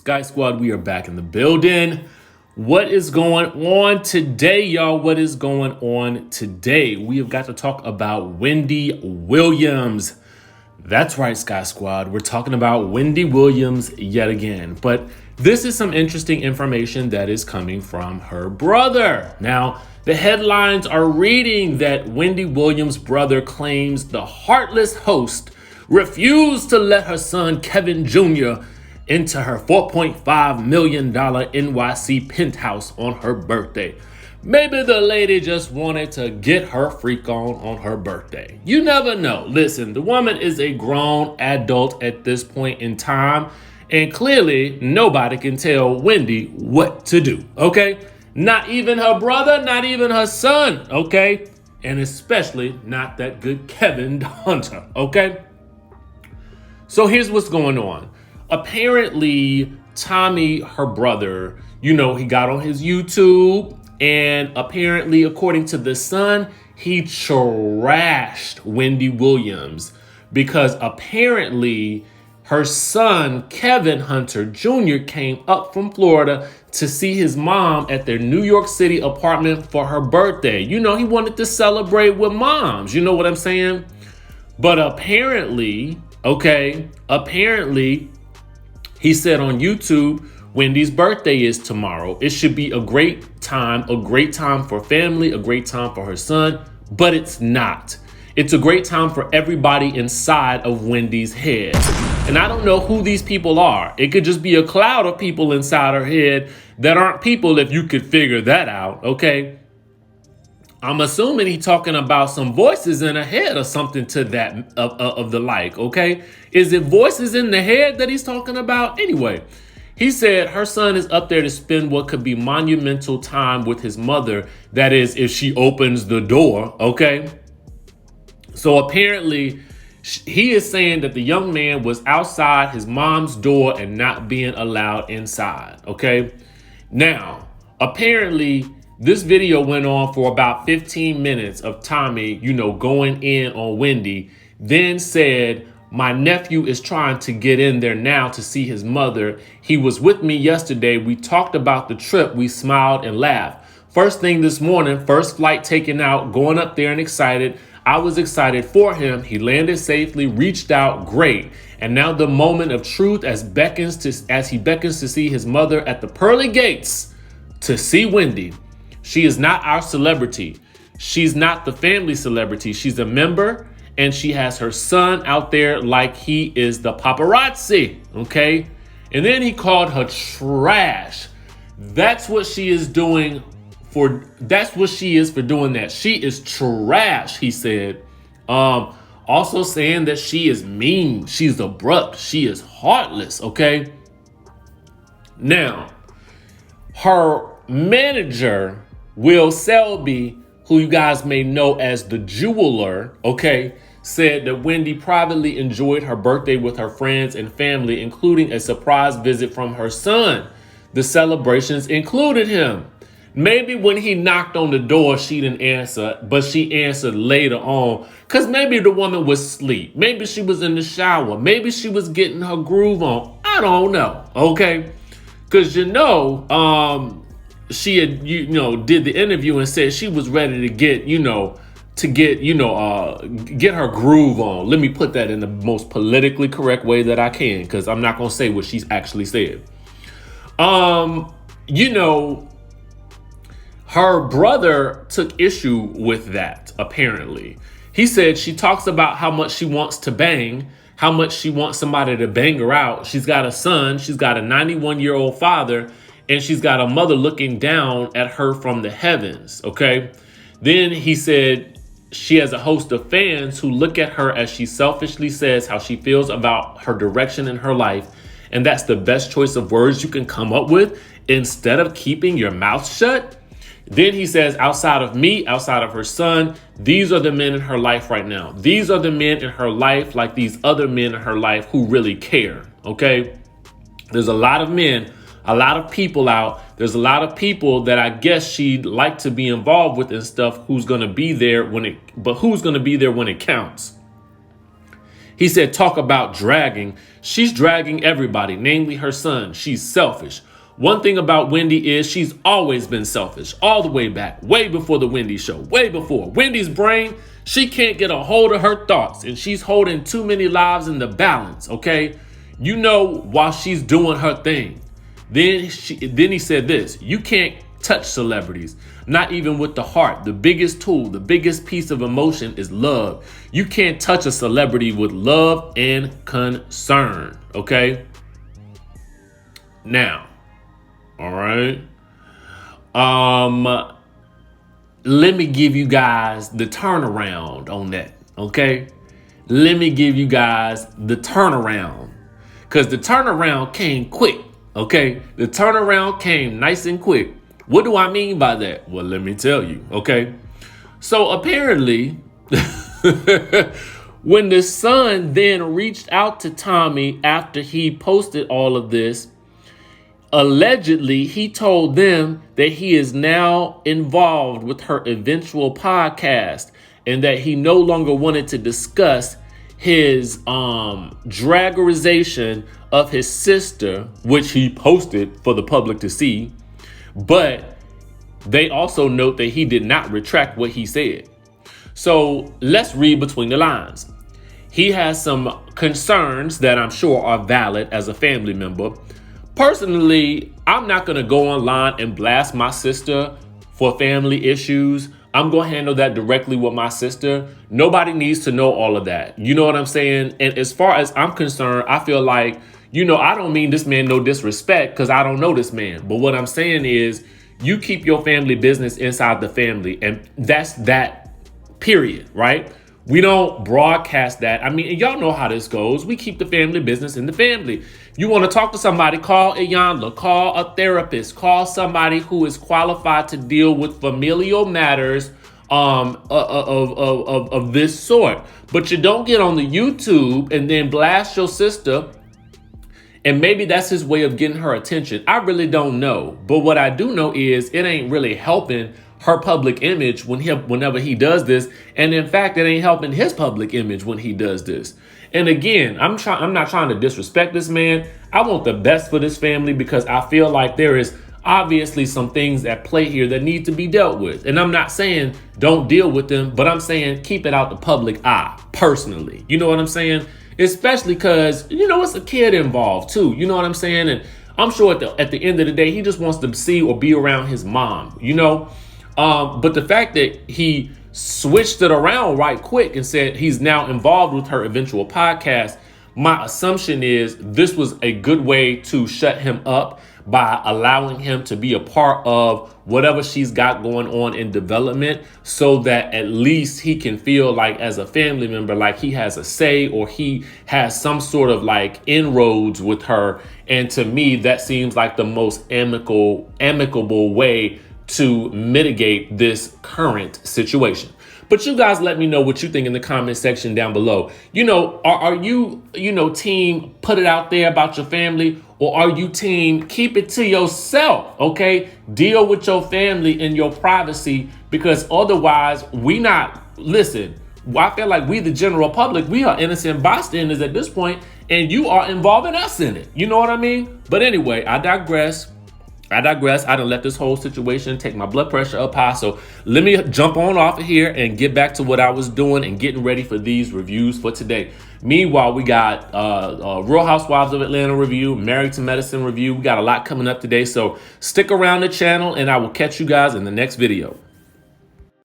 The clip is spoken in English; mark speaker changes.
Speaker 1: Skye Squad, we are back in the building. What is going on today, y'all? What is going on today? We have got to talk about Wendy Williams. That's right, Skye Squad. We're talking about Wendy Williams yet again. But this is some interesting information that is coming from her brother. Now, the headlines are reading that Wendy Williams' brother claims the heartless host refused to let her son Kevin Jr. into her $4.5 million NYC penthouse on her birthday. Maybe the lady just wanted to get her freak on her birthday. You never know. Listen, the woman is a grown adult at this point in time, and clearly nobody can tell Wendy what to do, okay? Not even her brother, not even her son, okay? And especially not that good Kevin Hunter, okay? So here's what's going on. Apparently, Tommy, her brother, he got on his YouTube, and apparently, according to The Sun, he trashed Wendy Williams because apparently her son, Kevin Hunter Jr., came up from Florida to see his mom at their New York City apartment for her birthday. He wanted to celebrate with moms. You know what I'm saying? But apparently, he said on YouTube, Wendy's birthday is tomorrow. It should be a great time for family, a great time for her son, but it's not. It's a great time for everybody inside of Wendy's head. And I don't know who these people are. It could just be a cloud of people inside her head that aren't people if you could figure that out, okay? I'm assuming he's talking about some voices in her head or something to that of the like, okay? Is it voices in the head that he's talking about? Anyway, he said her son is up there to spend what could be monumental time with his mother. That is, if she opens the door, okay? So apparently, he is saying that the young man was outside his mom's door and not being allowed inside, okay? Now, apparently, this video went on for about 15 minutes of Tommy, going in on Wendy, then said, my nephew is trying to get in there now to see his mother. He was with me yesterday. We talked about the trip. We smiled and laughed. First thing this morning, first flight taken out, going up there and excited. I was excited for him. He landed safely, reached out, great. And now the moment of truth as he beckons to see his mother at the pearly gates to see Wendy. She is not our celebrity. She's not the family celebrity. She's a member, and she has her son out there like he is the paparazzi, okay? And then he called her trash. That's what she is doing for doing that. She is trash, he said. Also saying that she is mean, she's abrupt, she is heartless, okay? Now, her manager, Will Selby, who you guys may know as the jeweler, okay, said that Wendy privately enjoyed her birthday with her friends and family, including a surprise visit from her son. The celebrations included him. Maybe when he knocked on the door, she didn't answer, but she answered later on, because maybe the woman was asleep. Maybe she was in the shower. Maybe she was getting her groove on. I don't know, okay? Because, she had, did the interview and said she was ready to get her groove on. Let me put that in the most politically correct way that I can, because I'm not going to say what she's actually said. Her brother took issue with that, apparently. He said she talks about how much she wants to bang, how much she wants somebody to bang her out. She's got a son, she's got a 91-year-old father, and she's got a mother looking down at her from the heavens, okay? Then he said she has a host of fans who look at her as she selfishly says how she feels about her direction in her life, and that's the best choice of words you can come up with instead of keeping your mouth shut. Then he says, outside of me, outside of her son, these are the men in her life right now. These are the men in her life, like these other men in her life who really care, okay? There's a lot of men, a lot of people out. There's a lot of people that I guess she'd like to be involved with and stuff. Who's going to be there when it counts? He said, talk about dragging. She's dragging everybody, namely her son. She's selfish. One thing about Wendy is she's always been selfish, all the way back, way before the Wendy show, way before. Wendy's brain, she can't get a hold of her thoughts, and she's holding too many lives in the balance, okay? You know, while she's doing her thing. Then he said this, you can't touch celebrities, not even with the heart. The biggest tool, the biggest piece of emotion is love. You can't touch a celebrity with love and concern, okay? Now, all right. Let me give you guys the turnaround on that, okay? Let me give you guys the turnaround, because the turnaround came quick, okay? The turnaround came nice and quick. What do I mean by that? Well, let me tell you, okay? So apparently, when the son then reached out to Tommy after he posted all of this, allegedly, he told them that he is now involved with her eventual podcast and that he no longer wanted to discuss his dragorization of his sister, which he posted for the public to see. But they also note that he did not retract what he said. So let's read between the lines. He has some concerns that I'm sure are valid as a family member. Personally, I'm not going to go online and blast my sister for family issues. I'm going to handle that directly with my sister. Nobody needs to know all of that. You know what I'm saying? And as far as I'm concerned, I feel like, you know, I don't mean this man no disrespect because I don't know this man. But what I'm saying is you keep your family business inside the family. And that's that, period, right? We don't broadcast that. I mean, and y'all know how this goes. We keep the family business in the family. You want to talk to somebody, call Iyanla, call a therapist, call somebody who is qualified to deal with familial matters of this sort. But you don't get on the YouTube and then blast your sister. And maybe that's his way of getting her attention. I really don't know. But what I do know is it ain't really helping her public image whenever he does this. And in fact, it ain't helping his public image when he does this. And again, I'm not trying to disrespect this man. I want the best for this family because I feel like there is obviously some things at play here that need to be dealt with. And I'm not saying don't deal with them, but I'm saying keep it out the public eye personally. You know what I'm saying? Especially because, you know, it's a kid involved too. You know what I'm saying? And I'm sure at the end of the day, he just wants to see or be around his mom, you know? But the fact that he switched it around right quick and said he's now involved with her eventual podcast, my assumption is this was a good way to shut him up by allowing him to be a part of whatever she's got going on in development so that at least he can feel like as a family member, like he has a say or he has some sort of like inroads with her. And to me, that seems like the most amicable way to mitigate this current situation. But you guys let me know what you think in the comment section down below. You know, are you, team put it out there about your family, or are you team keep it to yourself? Okay, deal with your family in your privacy, because otherwise listen, I feel like we, the general public, we are innocent bystanders at this point, and you are involving us in it. You know what I mean? But anyway, I digress. I done let this whole situation take my blood pressure up high. So let me jump on off of here and get back to what I was doing and getting ready for these reviews for today. Meanwhile, we got Real Housewives of Atlanta review, Married to Medicine review. We got a lot coming up today. So stick around the channel and I will catch you guys in the next video.